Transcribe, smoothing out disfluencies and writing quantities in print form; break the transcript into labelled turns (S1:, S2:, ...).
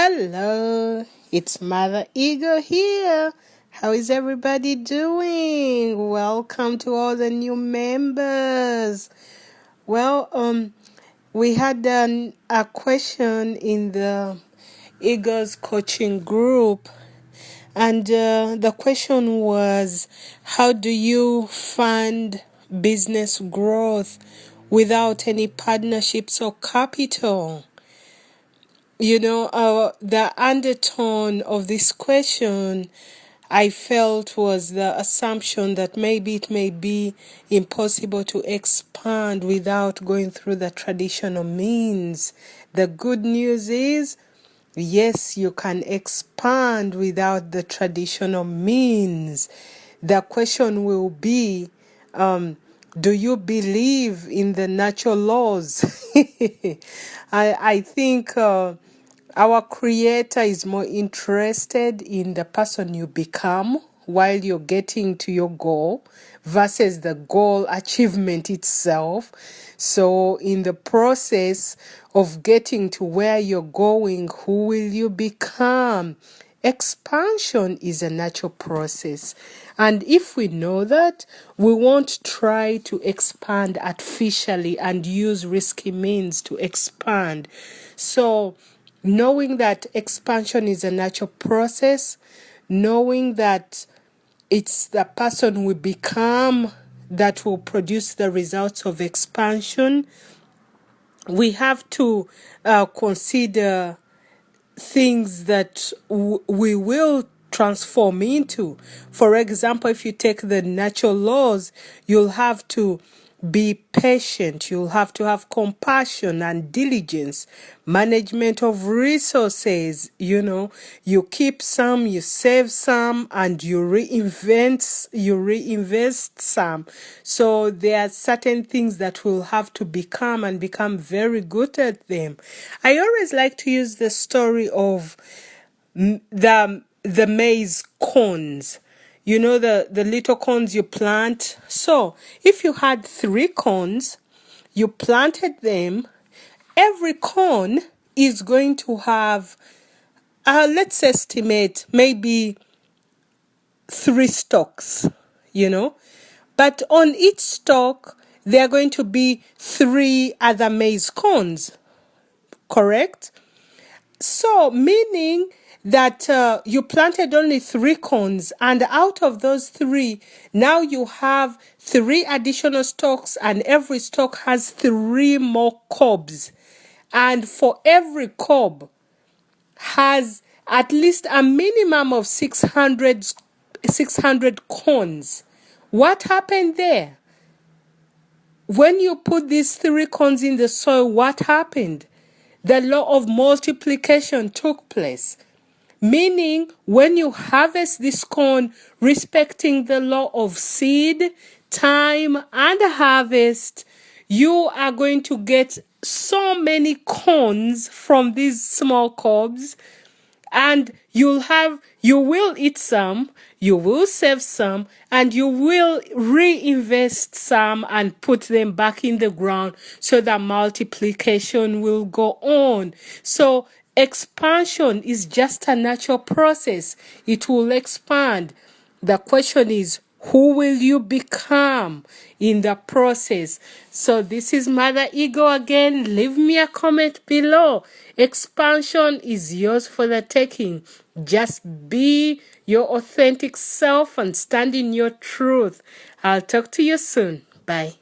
S1: Hello, it's Mother Ego here. How is everybody doing? Welcome to all the new members. Well, we had a question in the Ego's coaching group, and the question was, how do you fund business growth without any partnerships or capital? The undertone of this question I felt was the assumption that maybe it may be impossible to expand without going through the traditional means. The good news is, yes, you can expand without the traditional means. The question will be, do you believe in the natural laws? I think our Creator is more interested in the person you become while you're getting to your goal versus the goal achievement itself. So in the process of getting to where you're going, who will you become? Expansion is a natural process. And if we know that, we won't try to expand artificially and use risky means to expand. So knowing that expansion is a natural process, knowing that it's the person we become that will produce the results of expansion, we have to consider things that we will transform into. For example, if you take the natural laws, you'll have to be patient, you'll have to have compassion and diligence, management of resources. You keep some, you save some, and you reinvest some. So there are certain things that we'll have to become and become very good at them. I always like to use the story of the maize cones. The little cones you plant. So if you had 3 cones, you planted them, every cone is going to have, let's estimate, maybe 3 stalks, But on each stalk, there are going to be 3 other maize cones, correct? So, meaning that you planted only 3 cones, and out of those 3, now you have 3 additional stalks, and every stalk has 3 more cobs. And for every cob has at least a minimum of 600 cones. What happened there? When you put these 3 cones in the soil, what happened? The law of multiplication took place. Meaning, when you harvest this corn, respecting the law of seed, time, and harvest, you are going to get so many corns from these small cobs, and you will eat some, you will save some, and you will reinvest some and put them back in the ground so that multiplication will go on. So expansion is just a natural process. It will expand. The question is, who will you become in the process? So this is Mother Ego again. Leave me a comment below. Expansion is yours for the taking. Just be your authentic self and stand in your truth. I'll talk to you soon. Bye.